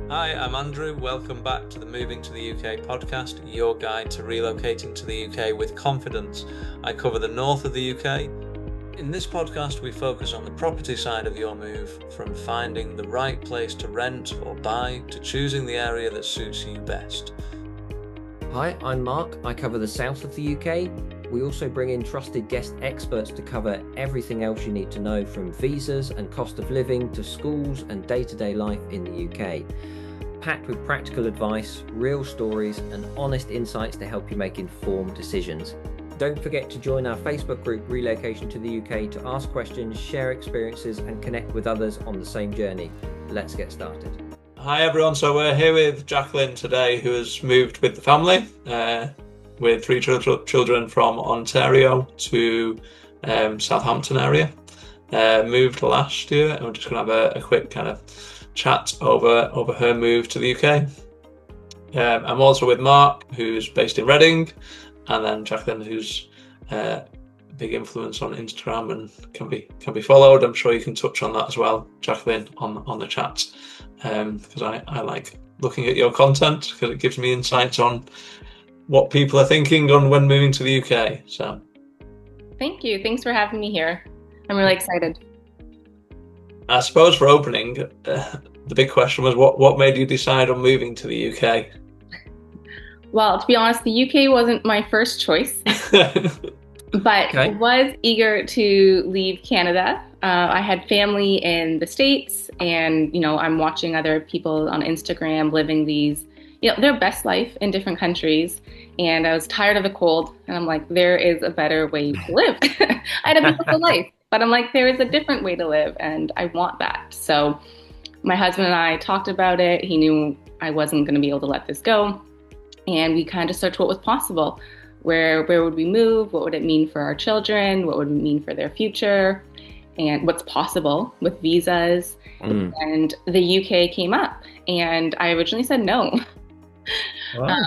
Hi, I'm Andrew. Welcome back to the Moving to the UK podcast, your guide to relocating to the UK with confidence. I cover the north of the UK. In this podcast, we focus on the property side of your move, from finding the right place to rent or buy to choosing the area that suits you best. Hi, I'm Mark. I cover the south of the UK. We also bring in trusted guest experts to cover everything else you need to know, from visas and cost of living to schools and day-to-day life in the UK. Packed with practical advice, real stories, and honest insights to help you make informed decisions. Don't forget to join our Facebook group Relocation to the UK to ask questions, share experiences, and connect with others on the same journey. Let's get started. Hi everyone, so we're here with Jaclyn today, who has moved with the family, with three children from Ontario to Southampton area. Moved last year, and we're just going to have a quick kind of chat over her move to the UK. I'm also with Mark, who's based in Reading, and then Jaclyn, who's a big influence on Instagram and can be followed. I'm sure you can touch on that as well, Jaclyn, on the chat, because I like looking at your content because it gives me insights on what people are thinking on when moving to the UK. So thank you. Thanks for having me here. I'm really excited. I suppose for opening, the big question was what made you decide on moving to the UK? Well, to be honest, the UK wasn't my first choice, but I was eager to leave Canada. I had family in the States, and I'm watching other people on Instagram living these, their best life in different countries. And I was tired of the cold, and I'm like, there is a better way to live. I had a beautiful life, but I'm like, there is a different way to live, and I want that. So my husband and I talked about it. He knew I wasn't going to be able to let this go. And we kind of searched what was possible. Where would we move? What would it mean for our children? What would it mean for their future? And what's possible with visas? And the UK came up, and I originally said no. Wow.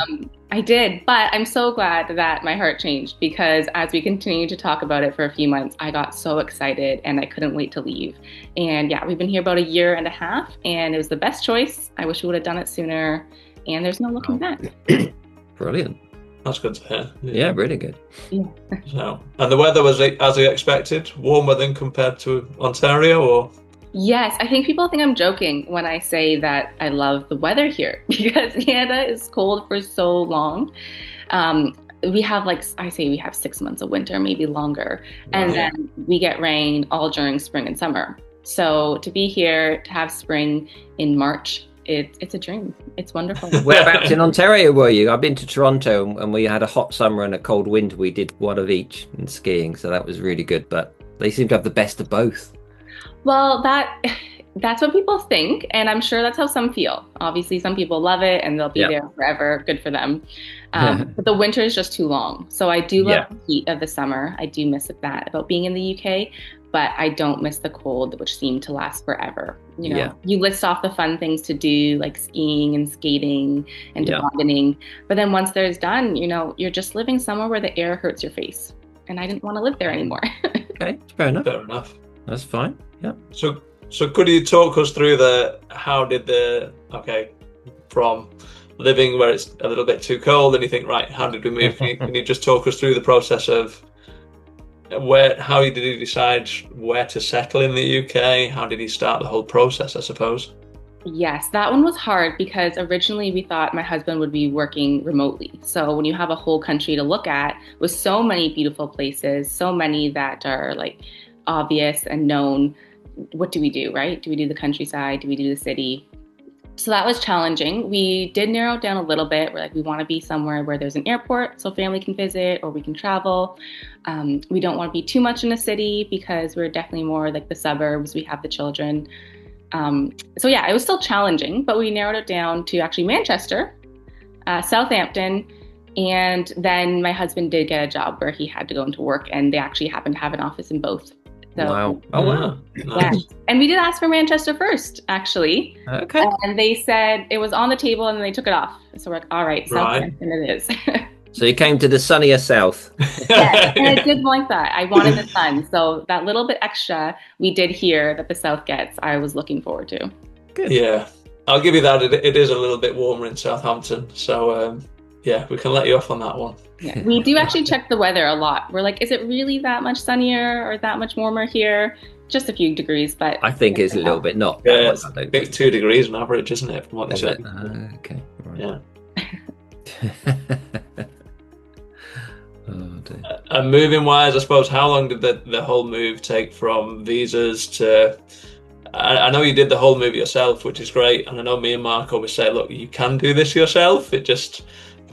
I did, but I'm so glad that my heart changed, because as we continued to talk about it for a few months, I got so excited and I couldn't wait to leave. And yeah, we've been here about a year and a half, and it was the best choice. I wish we would have done it sooner, and there's no looking back. Brilliant. That's good to hear. Yeah, really good. Yeah. So, and the weather was as you expected, warmer than compared to Ontario, or? Yes, I think people think I'm joking when I say that I love the weather here, because Canada is cold for so long. We have we have 6 months of winter, maybe longer. And then we get rain all during spring and summer. So to be here, to have spring in March, it's a dream. It's wonderful. Whereabouts in Ontario were you? I've been to Toronto, and we had a hot summer and a cold winter. We did one of each in skiing, so that was really good. But they seem to have the best of both. Well, that's what people think, and I'm sure that's how some feel. Obviously, some people love it, and they'll be there forever. Good for them. But the winter is just too long. So I do love the heat of the summer. I do miss that about being in the UK, but I don't miss the cold, which seemed to last forever. You list off the fun things to do, like skiing and skating and tobogganing. But then once there's done, you're just living somewhere where the air hurts your face. And I didn't want to live there anymore. Okay, fair enough. Fair enough. That's fine. Yeah. So could you talk us through from living where it's a little bit too cold and you think, right, how did we move? Can you just talk us through the process of how did you decide where to settle in the UK? How did you start the whole process, I suppose? Yes, that one was hard, because originally we thought my husband would be working remotely. So when you have a whole country to look at with so many beautiful places, so many that are like obvious and known, what do we do, right? Do we do the countryside? Do we do the city? So that was challenging. We did narrow it down a little bit. We're like, we want to be somewhere where there's an airport so family can visit or we can travel. We don't want to be too much in a city, because we're definitely more like the suburbs. We have the children. So yeah, it was still challenging, but we narrowed it down to actually Manchester, Southampton, and then my husband did get a job where he had to go into work, and they actually happened to have an office in both. So, wow. Oh, wow. Yeah. And we did ask for Manchester first, actually. Okay. And they said it was on the table, and then they took it off. So we're like, all right, Southampton it is. So you came to the sunnier south. Yes, and I did like that. I wanted the sun. So that little bit extra we did here that the south gets, I was looking forward to. Good. Yeah. I'll give you that. It is a little bit warmer in Southampton, so yeah, we can let you off on that one. Yeah, we do actually check the weather a lot. We're like, is it really that much sunnier or that much warmer here? Just a few degrees, but I think it's a little bit not. Yeah, it's 2 degrees on average, isn't it? From what they said. Okay. Right. Yeah. Oh, dear. And moving wise, I suppose, how long did the whole move take from visas to? I know you did the whole move yourself, which is great, and I know me and Mark always say, look, you can do this yourself. There's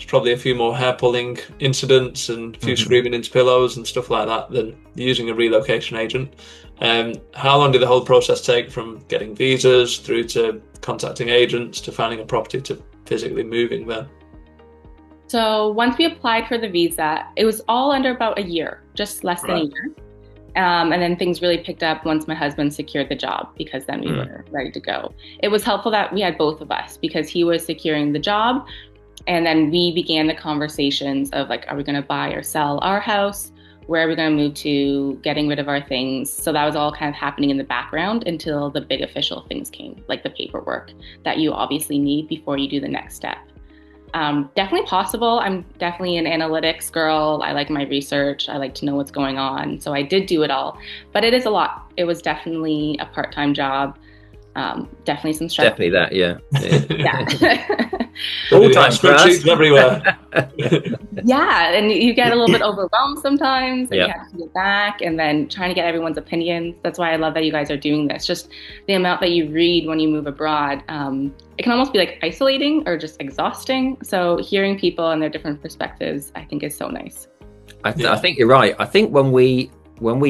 probably a few more hair pulling incidents and a few screaming into pillows and stuff like that than using a relocation agent. How long did the whole process take from getting visas through to contacting agents to finding a property to physically moving there? So once we applied for the visa, it was all under about a year, just less than a year. And then things really picked up once my husband secured the job, because then we were ready to go. It was helpful that we had both of us, because he was securing the job. And then we began the conversations of like, are we going to buy or sell our house? Where are we going to move to? Getting rid of our things. So that was all kind of happening in the background until the big official things came, like the paperwork that you obviously need before you do the next step. Definitely possible. I'm definitely an analytics girl. I like my research. I like to know what's going on. So I did do it all, but it is a lot. It was definitely a part-time job. Definitely some stress. Definitely that, yeah. All time spreadsheets everywhere. Yeah, and you get a little bit overwhelmed sometimes. And Yeah. You have to get back, and then trying to get everyone's opinions. That's why I love that you guys are doing this. Just the amount that you read when you move abroad, it can almost be like isolating or just exhausting. So hearing people and their different perspectives, I think, is so nice. I think you're right. I think when we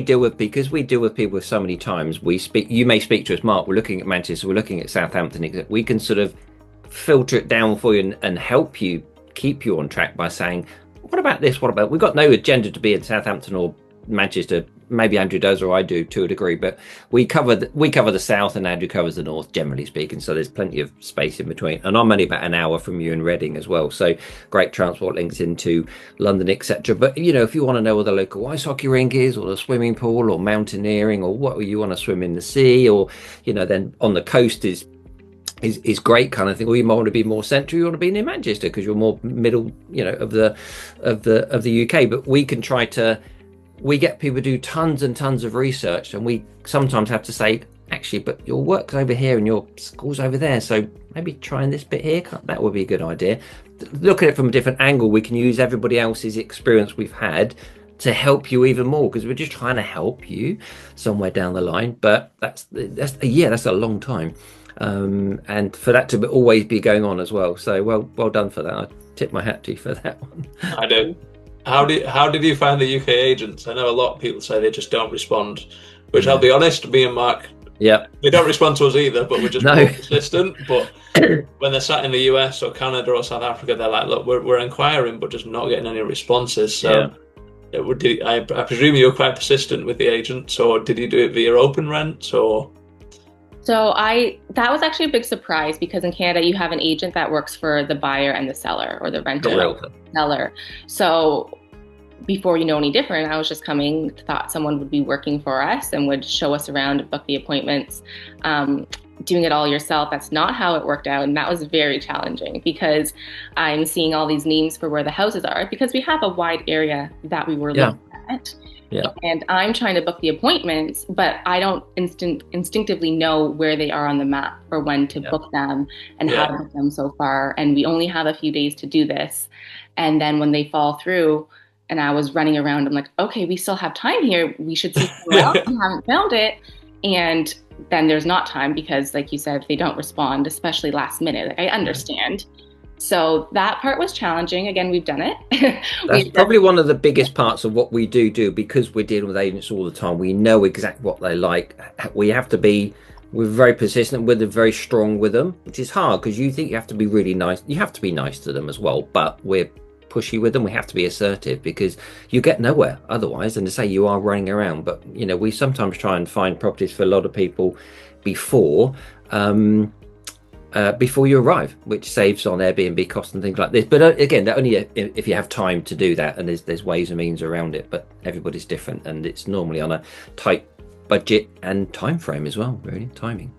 deal with, because we deal with people so many times, you may speak to us, Mark, we're looking at Manchester, we're looking at Southampton, we can sort of filter it down for you and help you, keep you on track by saying, what about this, what about, we've got no agenda to be in Southampton or Manchester. Maybe Andrew does, or I do to a degree, but we cover the south and Andrew covers the north, generally speaking, so there's plenty of space in between. And I'm only about an hour from you in Reading as well, so great transport links into London, etc. But if you want to know where the local ice hockey rink is, or the swimming pool, or mountaineering, or what you want to swim in the sea, or then on the coast is great kind of thing. Or you might want to be more central, you want to be near Manchester because you're more middle of the UK. But we can try to, we get people to do tons and tons of research, and we sometimes have to say, actually, but your work's over here and your school's over there, so maybe trying this bit here, that would be a good idea. Look at it from a different angle. We can use everybody else's experience we've had to help you even more, because we're just trying to help you somewhere down the line. But that's a long time, and for that to always be going on as well. So well done for that. I tip my hat to you for that one. I do. How did you find the UK agents? I know a lot of people say they just don't respond, which I'll be honest, me and Mark, they don't respond to us either, but we're just more persistent. But when they're sat in the US or Canada or South Africa, they're like, look, we're inquiring, but just not getting any responses. So I presume you were quite persistent with the agents, or did you do it via open rents or? So that was actually a big surprise, because in Canada you have an agent that works for the buyer and the seller, or the renter seller. So before you know any different, I was just thought someone would be working for us and would show us around and book the appointments. Doing it all yourself, that's not how it worked out. And that was very challenging, because I'm seeing all these names for where the houses are, because we have a wide area that we were looking at. Yeah. And I'm trying to book the appointments, but I don't instinctively know where they are on the map, or when to book them and how to book them so far. And we only have a few days to do this. And then when they fall through and I was running around, I'm like, okay, we still have time here. We should see somewhere else. We haven't found it. And then there's not time, because like you said, if they don't respond, especially last minute, I understand. So that part was challenging. Again, we've done it. That's probably one of the biggest parts of what we do, because we're dealing with agents all the time. We know exactly what they like. We're very persistent with them, very strong with them, which is hard, because you think you have to be really nice. You have to be nice to them as well, but we're pushy with them. We have to be assertive, because you get nowhere otherwise. And to say you are running around, but we sometimes try and find properties for a lot of people before you arrive, which saves on Airbnb costs and things like this. But again, that only if you have time to do that, and there's ways and means around it. But everybody's different, and it's normally on a tight budget and time frame as well. Really, timing.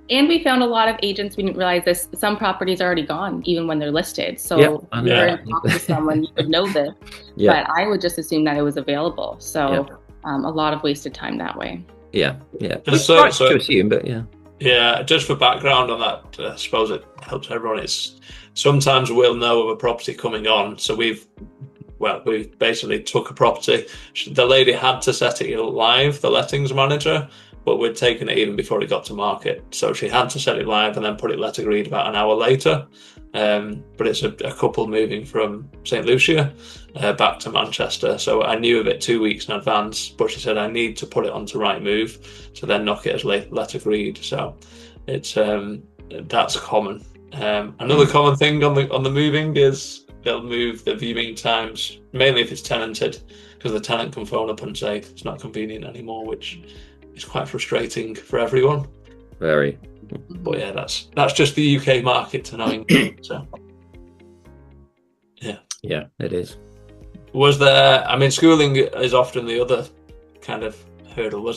And we found a lot of agents, we didn't realize this, some properties are already gone, even when they're listed. So if you're in talk to someone, you would know this. But I would just assume that it was available. So a lot of wasted time that way. Yeah. Just so to assume, but Yeah, just for background on that, I suppose it helps everyone. It's sometimes we'll know of a property coming on. So we basically took a property. The lady had to set it live, the lettings manager, but we'd taken it even before it got to market. So she had to set it live and then put it let agreed about an hour later. But it's a couple moving from St. Lucia back to Manchester. So I knew of it 2 weeks in advance, but she said I need to put it onto Rightmove to then knock it as let agreed. So it's that's common. Another common thing on the moving is they'll move the viewing times, mainly if it's tenanted, because the tenant can phone up and say it's not convenient anymore, which is quite frustrating for everyone. Very. But yeah, that's just the UK market to knowing. So yeah, it is. Was there? I mean, schooling is often the other kind of hurdle.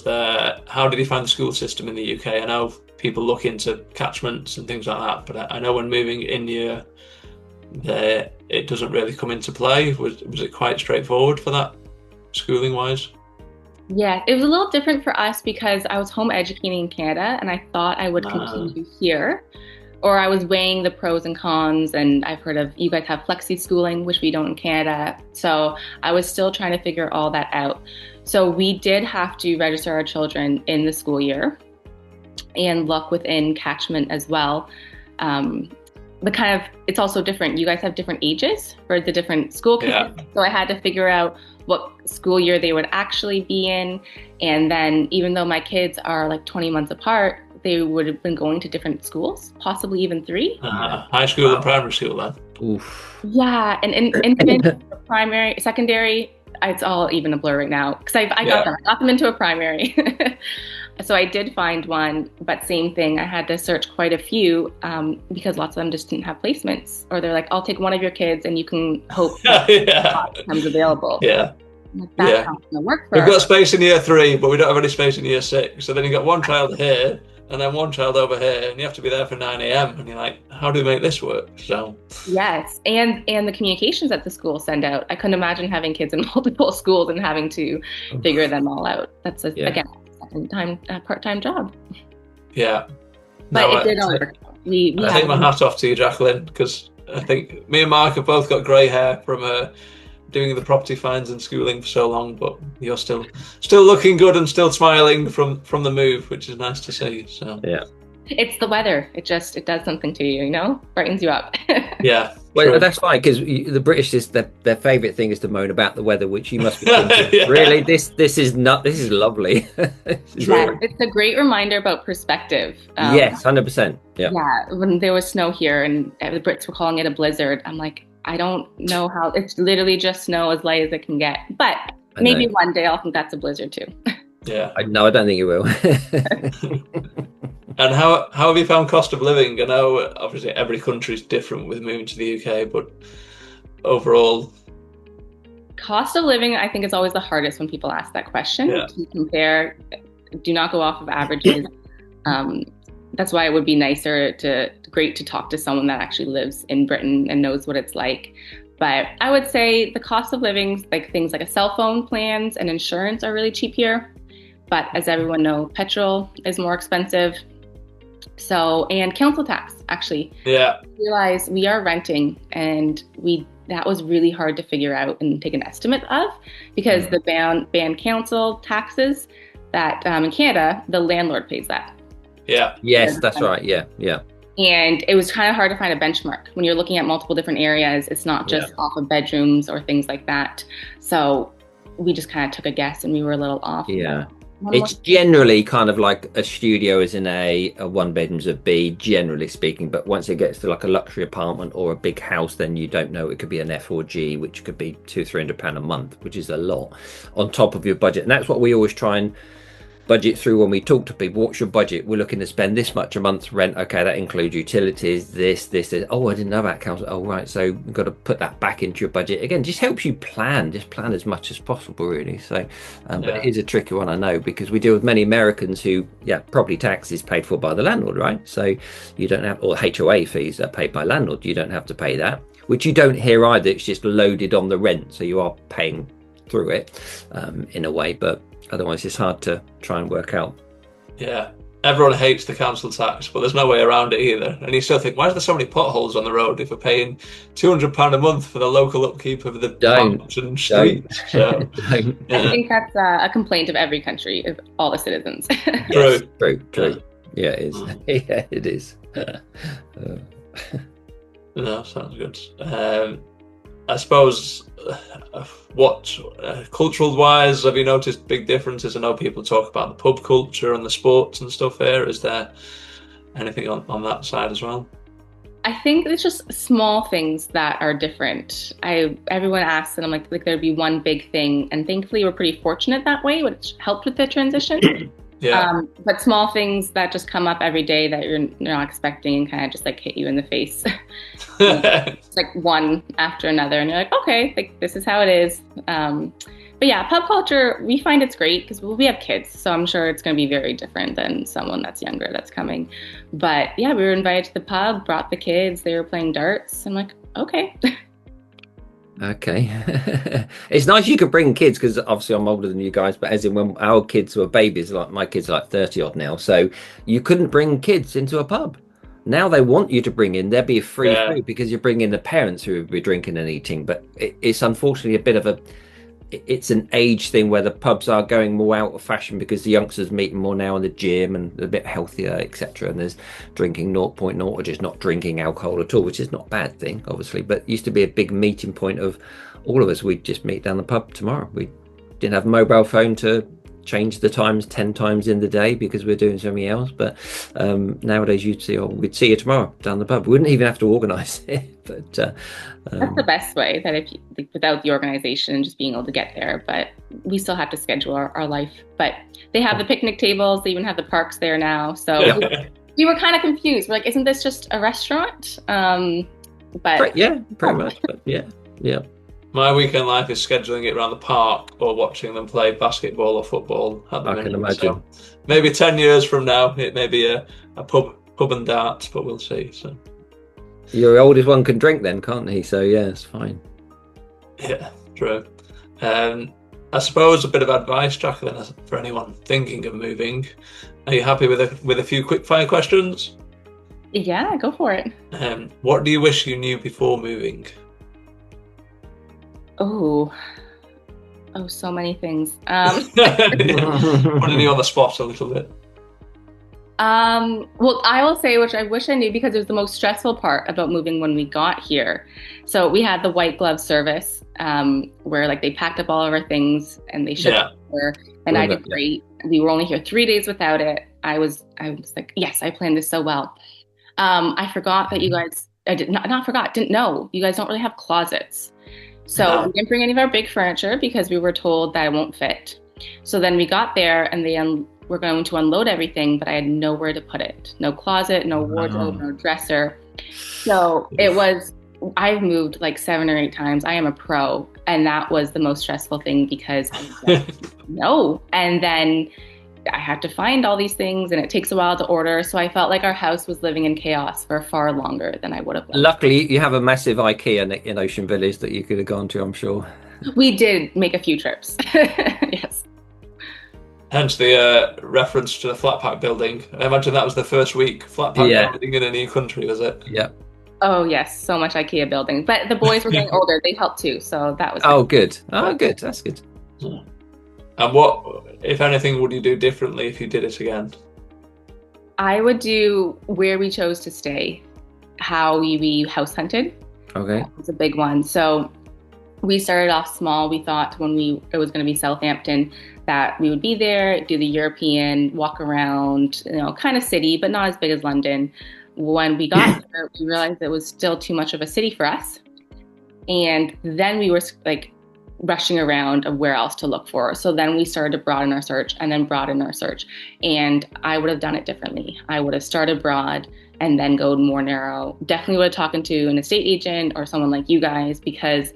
How did you find the school system in the UK? I know people look into catchments and things like that, but I know when moving in year, it doesn't really come into play. Was it quite straightforward for that, schooling wise? Yeah, it was a little different for us because I was home educating in Canada and I thought I would continue here, or I was weighing the pros and cons, and I've heard of you guys have flexi schooling, which we don't in Canada. So I was still trying to figure all that out. So we did have to register our children in the school year and look within catchment as well. But it's also different. You guys have different ages for the different school kids. Yeah. So I had to figure out what school year they would actually be in. And then even though my kids are like 20 months apart, they would have been going to different schools, possibly even 3. High school and primary school then? Oof. Yeah, and in primary, secondary, it's all even a blur right now. Because I got them into a primary. So I did find one, but same thing. I had to search quite a few because lots of them just didn't have placements. Or they're like, I'll take one of your kids and you can hope that becomes available. Yeah. That's not going to work for We've got space in year 3, but we don't have any space in year 6. So then you've got one child here and then one child over here, and you have to be there for 9 a.m. And you're like, how do we make this work? So yes, and the communications that the school send out. I couldn't imagine having kids in multiple schools and having to figure them all out. That's again, part-time job. Yeah, but it did all work. I take my hat off to you, Jaclyn, because I think me and Mark have both got grey hair from doing the property finds and schooling for so long, but you're still looking good and still smiling from the move, which is nice to see. So yeah, it's the weather. It does something to you, brightens you up. Yeah. Well, true. That's fine, because the British their favourite thing is to moan about the weather, which you must be thinking, really, this is lovely. It's a great reminder about perspective. Yes, 100%. Yeah. When there was snow here and the Brits were calling it a blizzard, I'm like, I don't know how. It's literally just snow as light as it can get. But maybe one day I'll think that's a blizzard too. Yeah. I don't think it will. And how have you found cost of living? I know obviously every country is different with moving to the UK, but overall, cost of living, I think, is always the hardest when people ask that question. Yeah. To compare, do not go off of averages. That's why it would be great to talk to someone that actually lives in Britain and knows what it's like. But I would say the cost of living, like things like a cell phone plans and insurance, are really cheap here. But as everyone knows, petrol is more expensive. And council tax, actually. Yeah. I realize we are renting, and that was really hard to figure out and take an estimate of, because the band council taxes that in Canada, the landlord pays that. Yeah. Yes, that's right. Yeah. And it was kind of hard to find a benchmark. When you're looking at multiple different areas, it's not just off of bedrooms or things like that. So we just kind of took a guess and we were a little off. Yeah. It's generally kind of like a studio is in A, a 1-bedroom's a B, generally speaking. But once it gets to like a luxury apartment or a big house, then you don't know. It could be an F or G, which could be £200-300 a month, which is a lot on top of your budget. And that's what we always try and budget through when we talk to people. What's your budget? We're looking to spend this much a month rent. Okay, that includes utilities, this. Oh, I didn't know about council. Oh, right. So you've got to put that back into your budget. Again, just helps you plan. Just plan as much as possible, really. So, but it is a tricky one, I know, because we deal with many Americans who, property tax is paid for by the landlord, right? So you don't have, or HOA fees are paid by landlord. You don't have to pay that, which you don't hear either. It's just loaded on the rent. So you are paying through it in a way, but otherwise it's hard to try and work out. Yeah, everyone hates the council tax, but there's no way around it either. And you still think, why is there so many potholes on the road if we're paying £200 a month for the local upkeep of the pumps and streets? So, I think that's a complaint of every country, of all the citizens. Yes, true. Yeah, it is. Yeah, it is. No, sounds good. I suppose, what cultural wise, have you noticed big differences? I know people talk about the pub culture and the sports and stuff here. Is there anything on that side as well? I think it's just small things that are different. Everyone asks, and I'm like there'd be one big thing, and thankfully we're pretty fortunate that way, which helped with the transition. But small things that just come up every day that you're not expecting and kind of just like hit you in the face. It's like one after another, and you're like, okay, like this is how it is. But yeah, pub culture, we find it's great because we have kids, so I'm sure it's going to be very different than someone that's younger that's coming. But yeah, we were invited to the pub, brought the kids, they were playing darts. I'm like, okay. Okay. It's nice you could bring kids, because obviously I'm older than you guys, but as in when our kids were babies, like my kids are like 30 odd now, so you couldn't bring kids into a pub. Now they want you to bring in, there'd be a free food because you're bringing the parents who would be drinking and eating. But it's unfortunately a bit of it's an age thing where the pubs are going more out of fashion because the youngsters meeting more now in the gym and a bit healthier, etc. And there's drinking 0.0 or just not drinking alcohol at all, which is not a bad thing, obviously. But it used to be a big meeting point of all of us. We'd just meet down the pub tomorrow. We didn't have a mobile phone to change the times 10 times in the day because we're doing something else. But nowadays you'd see, we'd see you tomorrow down the pub. We wouldn't even have to organise it. But that's the best way, that if you, like, without the organization, just being able to get there. But we still have to schedule our life. But they have the picnic tables. They even have the parks there now. So we were kind of confused. We're like, isn't this just a restaurant? But pretty much. But yeah. My weekend life is scheduling it around the park or watching them play basketball or football at the minute. I can imagine. So maybe 10 years from now, it may be a pub and darts, but we'll see. So your oldest one can drink then, can't he? So yeah, it's fine. Yeah, true. I suppose a bit of advice, Jaclyn, for anyone thinking of moving. Are you happy with a few quick fire questions? Yeah, go for it. What do you wish you knew before moving? Oh, so many things. Putting you on the spot a little bit. Well, I will say, which I wish I knew, because it was the most stressful part about moving when we got here. So we had the white glove service, where like they packed up all of our things and they shipped it over, and I did great. We were only here 3 days without it. I was like, yes, I planned this so well. I forgot that you guys, didn't know you guys don't really have closets. So we didn't bring any of our big furniture because we were told that it won't fit. So then we got there and they were going to unload everything, but I had nowhere to put it. No closet, no wardrobe, no dresser. So I've moved like 7 or 8 times. I am a pro. And that was the most stressful thing because I was like, no. And then I had to find all these things and it takes a while to order. So I felt like our house was living in chaos for far longer than I would have. Luckily, you have a massive IKEA in Ocean Village that you could have gone to, I'm sure. We did make a few trips. Yes. Hence the reference to the flat pack building. I imagine that was the first week flat pack building in a new country, was it? Yeah. Oh, yes. So much IKEA building. But the boys were getting older. They helped too. So that was good. Oh, good. That's good. Yeah. And what, if anything, would you do differently if you did it again? I would do where we chose to stay, how we house hunted. Okay. It's a big one. So we started off small. We thought when it was going to be Southampton that we would be there, do the European, walk around, kind of city, but not as big as London. When we got there, we realized it was still too much of a city for us. And then we were like, rushing around of where else to look for. So then we started to broaden our search and then broaden our search. And I would have done it differently. I would have started broad and then go more narrow. Definitely would have talked to an estate agent or someone like you guys, because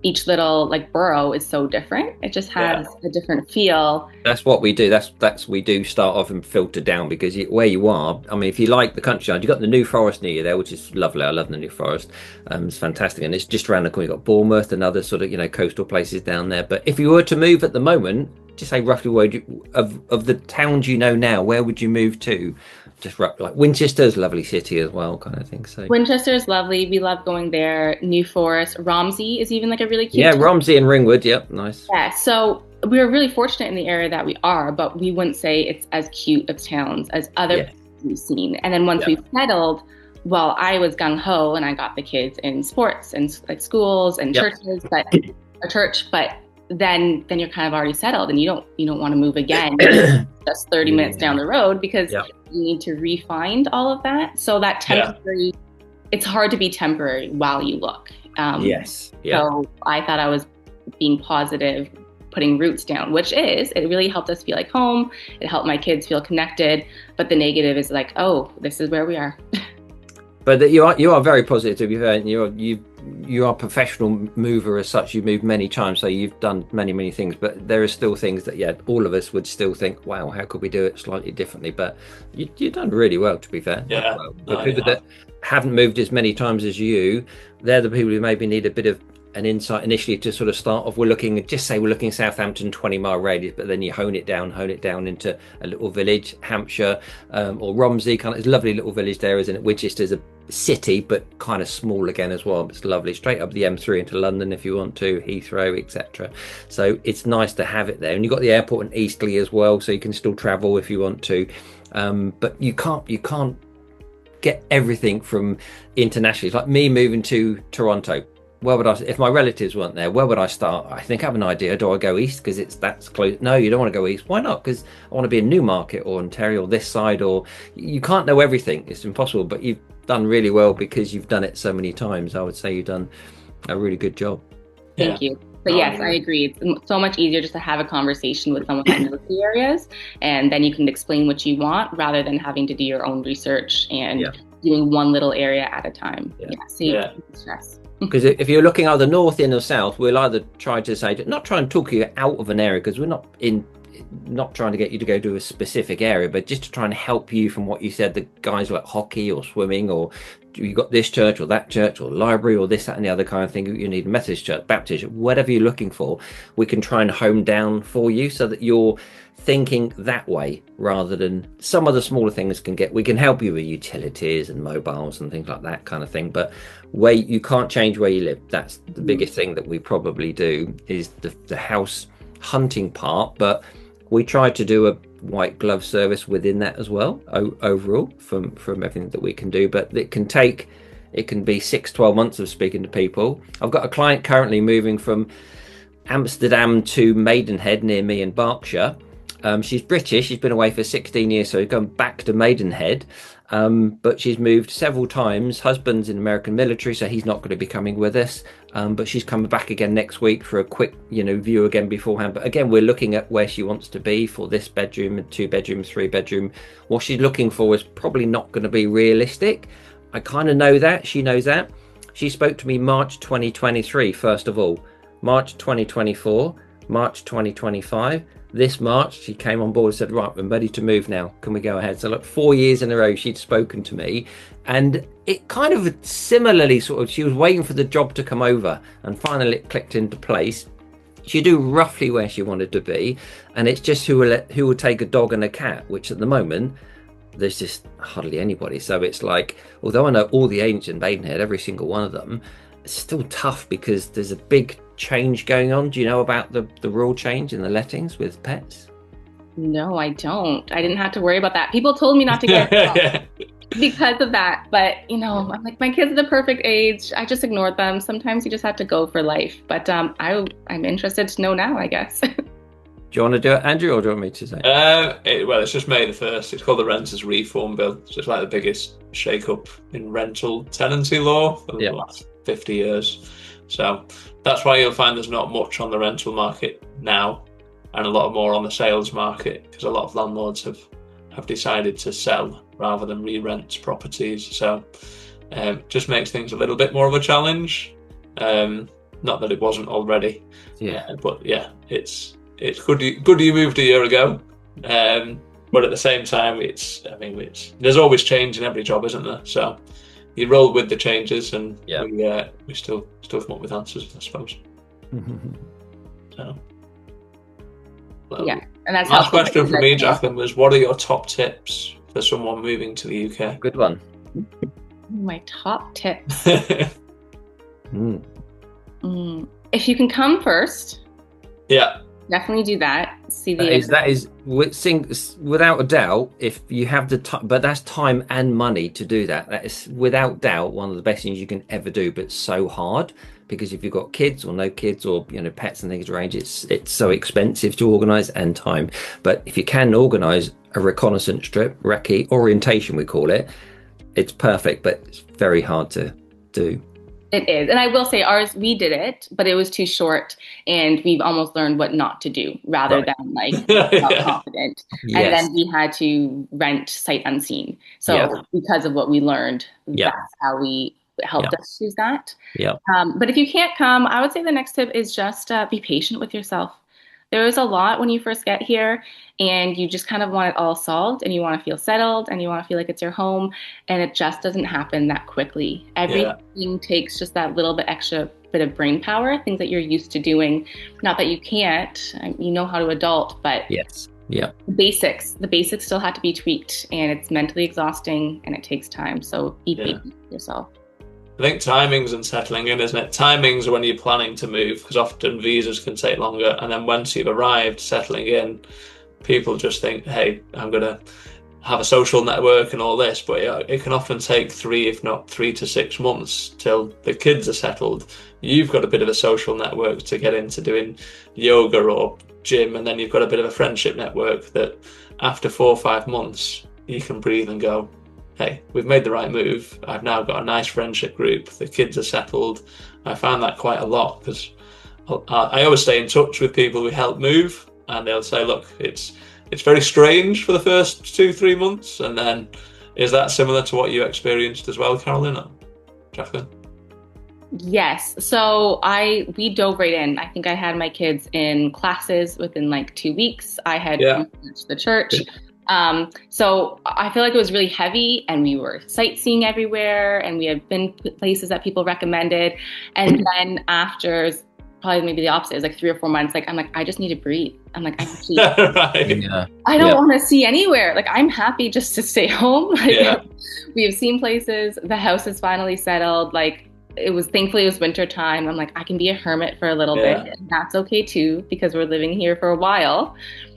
each little like borough is so different. It just has a different feel. That's what we do. That's we do start off and filter down, because where you are, I mean, if you like the countryside, you've got the New Forest near you there, which is lovely. I love the New Forest. It's fantastic, and it's just around the corner. You've got Bournemouth and other sort of coastal places down there. But if you were to move at the moment, just say roughly where of the towns now, where would you move to? Just like Winchester's a lovely city as well, kind of thing. So Winchester's lovely. We love going there. New Forest, Romsey is even like a really cute. Yeah, Romsey and Ringwood. Yep, nice. Yeah, so we were really fortunate in the area that we are, but we wouldn't say it's as cute of towns as other places we've seen. And then once we've settled, well, I was gung ho and I got the kids in sports and like schools and churches, but then you're kind of already settled and you don't want to move again just 30 minutes down the road, because you need to re-find all of that. So that temporary, it's hard to be temporary while you look. So I thought I was being positive, putting roots down, which it really helped us feel like home. It helped my kids feel connected. But the negative is like, oh, this is where we are. But you are very positive, to be fair. You are a professional mover as such. You've moved many times, so you've done many things. But there are still things that all of us would still think, wow, how could we do it slightly differently? But you've done really well, to be fair. Yeah. The people that haven't moved as many times as you, they're the people who maybe need a bit of an insight initially to sort of start off. We're looking Southampton 20-mile radius, but then you hone it down into a little village, Hampshire, or Romsey, kind of. It's a lovely little village there, isn't it? Winchester's a city, but kind of small again as well. It's lovely, straight up the M3 into London if you want to, Heathrow, etc. So it's nice to have it there. And you've got the airport in Eastleigh as well, so you can still travel if you want to. But you can't get everything from internationally. It's like me moving to Toronto. Where would I, if my relatives weren't there, where would I start? I think I have an idea. Do I go east because that's close? No, you don't want to go east. Why not? Because I want to be in Newmarket or Ontario or this side, or you can't know everything. It's impossible, but you've done really well because you've done it so many times. I would say you've done a really good job. Thank you. But yes, I agree. It's so much easier just to have a conversation with someone who knows the areas, and then you can explain what you want rather than having to do your own research and doing one little area at a time. So you can stress. Because if you're looking either north, in or south, we'll either try to say, not try and talk you out of an area, because we're not trying to get you to go to a specific area, but just to try and help you from what you said, the guys like hockey or swimming, or you got this church or that church or library or this, that and the other kind of thing. You need a Methodist church, Baptist, whatever you're looking for, we can try and home down for you so that you're thinking that way rather than some of the smaller things we can help you with utilities and mobiles and things like that kind of thing. But where you can't change where you live, that's the biggest thing that we probably do is the house hunting part. But we try to do a white glove service within that as well, overall, from everything that we can do. But it can be 6-12 months of speaking to people. I've got a client currently moving from Amsterdam to Maidenhead near me in Berkshire. She's British. She's been away for 16 years, so going back to Maidenhead. But she's moved several times. Husband's in American military, so he's not going to be coming with us. But she's coming back again next week for a quick, view again beforehand. But again, we're looking at where she wants to be for this bedroom, 2-bedroom, 3-bedroom. What she's looking for is probably not going to be realistic. I kind of know that. She knows that. She spoke to me March 2023, first of all. March 2024, March 2025. This March, she came on board and said, right, we're ready to move now. Can we go ahead? So 4 years in a row, she'd spoken to me. And it kind of similarly she was waiting for the job to come over, and finally it clicked into place. She knew roughly where she wanted to be. And it's just who will take a dog and a cat, which at the moment, there's just hardly anybody. So it's like, although I know all the agents in Maidenhead, every single one of them, it's still tough because there's a big change going on. Do you know about the rule change in the lettings with pets? No, I don't. I didn't have to worry about that. People told me not to get a because of that. But, I'm like, my kids are the perfect age. I just ignored them. Sometimes you just have to go for life. But I'm interested to know now, I guess. Do you want to do it, Andrew, or do you want me to say? Well, it's just May the 1st. It's called the Renters Reform Bill. So it's like the biggest shake-up in rental tenancy law for the last 50 years. So that's why you'll find there's not much on the rental market now, and a lot more on the sales market, because a lot of landlords have decided to sell rather than re-rent properties. So just makes things a little bit more of a challenge. Not that it wasn't already. But yeah, it's good you moved a year ago. But at the same time, there's always change in every job, isn't there? So you roll with the changes, and we still come up with answers, I suppose. So, yeah, and that's last question for me, Jaclyn, was what are your top tips for someone moving to the UK? Good one. My top tips. If you can come first, definitely do that. See the that is without a doubt. If you have the time, but that's time and money to do that. That is without doubt one of the best things you can ever do. But so hard, because if you've got kids or no kids, or pets and things to arrange, it's so expensive to organise and time. But if you can organise a reconnaissance trip, recce, orientation we call it, it's perfect. But it's very hard to do. It is. And I will say ours, we did it, but it was too short, and we've almost learned what not to do rather than not confident. Yes. And then we had to rent sight unseen. So because of what we learned, that's how we helped us choose that. But if you can't come, I would say the next tip is just be patient with yourself. There is a lot when you first get here, and you just kind of want it all solved, and you want to feel settled, and you want to feel like it's your home, and it just doesn't happen that quickly. Everything takes just that little bit extra bit of brain power, things that you're used to doing. Not that you can't, you know how to adult, but the basics still have to be tweaked, and it's mentally exhausting, and it takes time. So be patient with yourself. I think timings and settling in, isn't it? Timings are when you're planning to move, because often visas can take longer. And then once you've arrived, settling in, people just think, hey, I'm going to have a social network and all this. But it can often take 3 to 6 months till the kids are settled. You've got a bit of a social network to get into doing yoga or gym. And then you've got a bit of a friendship network that after 4 or 5 months, you can breathe and go, hey, we've made the right move. I've now got a nice friendship group. The kids are settled. I found that quite a lot, because I always stay in touch with people who help move, and they'll say, look, it's very strange for the first 2-3 months. And then, is that similar to what you experienced as well, Carolyn or Jaclyn? Yes. So we dove right in. I think I had my kids in classes within like 2 weeks. I had researched the church. So I feel like it was really heavy, and we were sightseeing everywhere, and we had been places that people recommended. And then after, probably maybe the opposite, it was like 3 or 4 months, I'm like, I just need to breathe. I'm like, I don't want to see anywhere. Like, I'm happy just to stay home. We have seen places. The house is finally settled. Thankfully it was winter time. I'm like, I can be a hermit for a little bit, and that's okay too, because we're living here for a while,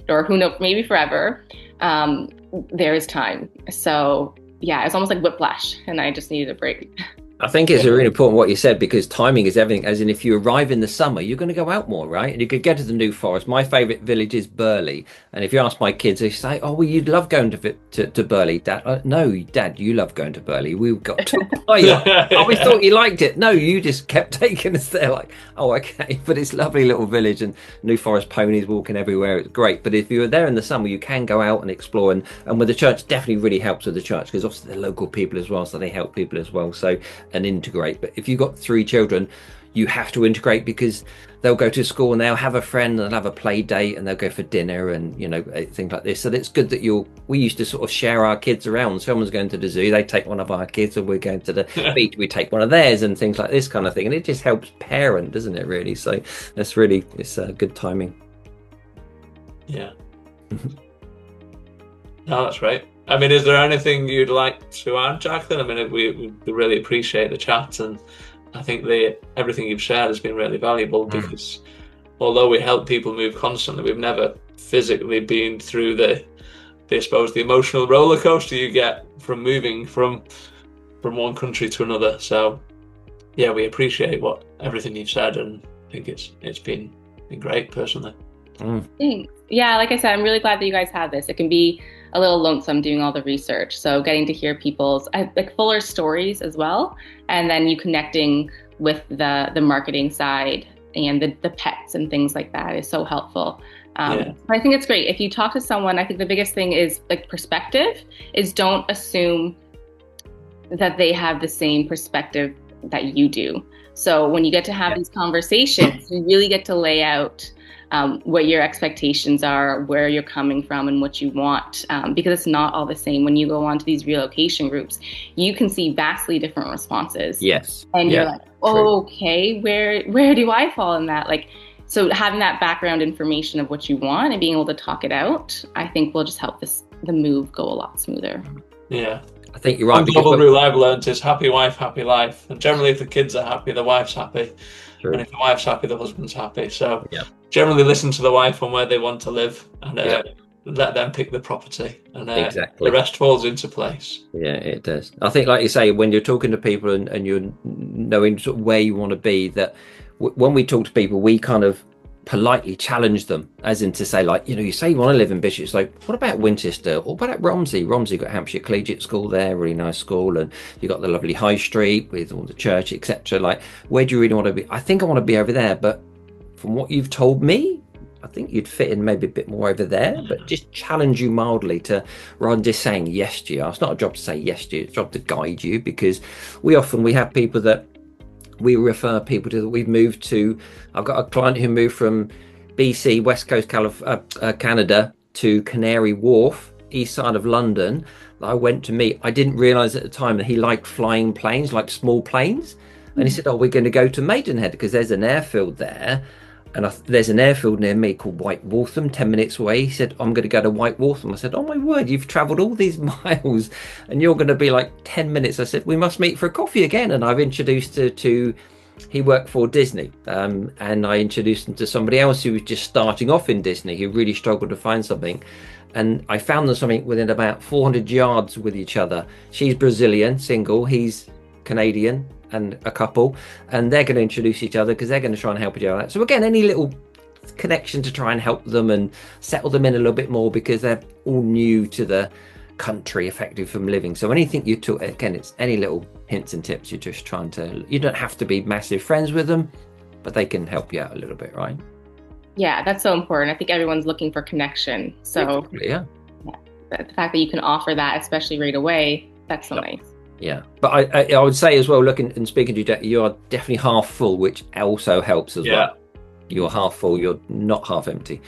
or who knows, maybe forever. There is time. So it's almost like whiplash, and I just needed a break. I think it's really important what you said, because timing is everything. As in, if you arrive in the summer, you're going to go out more, right? And you could get to the New Forest. My favourite village is Burley. And if you ask my kids, they say, oh, well, you'd love going to Burley, Dad. No, Dad, you love going to Burley. We got to oh, we thought you liked it. No, you just kept taking us there. Like, oh, okay. But it's a lovely little village, and New Forest ponies walking everywhere. It's great. But if you were there in the summer, you can go out and explore. And with the church, definitely really helps with the church, because obviously they're local people as well, so they help people as well. So, and integrate. But if you've got 3 children, you have to integrate, because they'll go to school and they'll have a friend and they'll have a play date and they'll go for dinner and things like this. So it's good that we used to sort of share our kids around. Someone's going to the zoo, they take one of our kids, and we're going to the beach, we take one of theirs, and things like this kind of thing. And it just helps parent, doesn't it, really? So it's good timing. No, that's right. I mean, is there anything you'd like to add, Jaclyn? I mean, we really appreciate the chat, and I think everything you've shared has been really valuable, because although we help people move constantly, we've never physically been through the emotional roller coaster you get from moving from one country to another. So we appreciate everything you've said, and I think it's been great personally. Thanks. Yeah, like I said, I'm really glad that you guys have this. It can be a little lonesome doing all the research. So getting to hear people's like fuller stories as well, and then you connecting with the marketing side and the pets and things like that is so helpful. But I think it's great. If you talk to someone, I think the biggest thing is like perspective is don't assume that they have the same perspective that you do. So when you get to have these conversations, you really get to lay out what your expectations are, where you're coming from, and what you want, because it's not all the same. When you go onto these relocation groups, you can see vastly different responses. Yes. And you're like, oh, okay, where do I fall in that? Like, so having that background information of what you want and being able to talk it out, I think will just help the move go a lot smoother. Yeah. I think you're right. One global rule I've learned is happy wife, happy life. And generally, if the kids are happy, the wife's happy. True. And if the wife's happy, the husband's happy. So generally listen to the wife on where they want to live and let them pick the property. And the rest falls into place. Yeah, it does. I think, like you say, when you're talking to people and you're knowing sort of where you want to be, that when we talk to people, we kind of politely challenge them, as in to say, like, you say you want to live in Bishop, it's like, what about Winchester, or what about Romsey? Got Hampshire Collegiate School there, really nice school, and you got the lovely High Street with all the church, etc. Like, where do you really want to be? I think I want to be over there, but from what you've told me, I think you'd fit in maybe a bit more over there. But just challenge you mildly to, rather than just saying yes to you. It's not a job to say yes to you, it's a job to guide you, because we have people that we refer people to that we've moved to. I've got a client who moved from BC, West Coast Canada, to Canary Wharf, east side of London, that I went to meet. I didn't realise at the time that he liked flying planes, like small planes. And he said, we're going to go to Maidenhead because there's an airfield there. And there's an airfield near me called White Waltham, 10 minutes away. He said, I'm going to go to White Waltham. I said, oh my word, you've travelled all these miles and you're going to be like 10 minutes. I said, we must meet for a coffee again. And I've introduced her to, he worked for Disney. And I introduced him to somebody else who was just starting off in Disney, who really struggled to find something. And I found them something within about 400 yards with each other. She's Brazilian, single. He's Canadian, and a couple, and they're going to introduce each other because they're going to try and help each other out. So again, any little connection to try and help them and settle them in a little bit more, because they're all new to the country, effective from living. So anything you took, again, it's any little hints and tips. You're just trying to, you don't have to be massive friends with them, but they can help you out a little bit, right? Yeah, that's so important. I think everyone's looking for connection. So yeah, the fact that you can offer that, especially right away, that's so nice. Yeah, but I would say as well, looking and speaking to you, Jack, you are definitely half full, which also helps as well. You're half full, you're not half empty.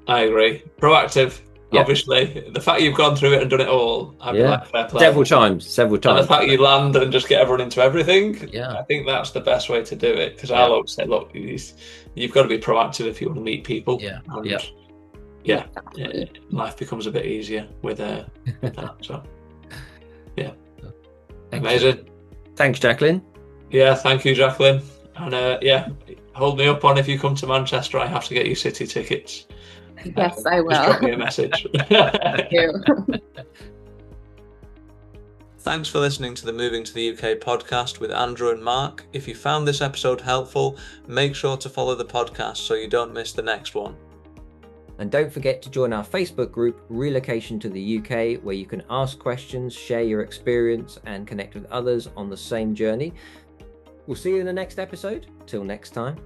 I agree. Proactive, obviously. The fact you've gone through it and done it all, I'd be like, fair play. Several times. And the fact you land and just get everyone into everything, I think that's the best way to do it. Because I'll always say, look, you've got to be proactive if you want to meet people. Life becomes a bit easier with that. So, amazing. Thanks, Jaclyn. Yeah, thank you, Jaclyn. And hold me up on if you come to Manchester. I have to get you city tickets. Yes, I will. Just drop me a message. Thank you. Thanks for listening to the Moving to the UK podcast with Andrew and Mark. If you found this episode helpful, make sure to follow the podcast so you don't miss the next one. And don't forget to join our Facebook group, Relocation to the UK, where you can ask questions, share your experience, and connect with others on the same journey. We'll see you in the next episode. Till next time.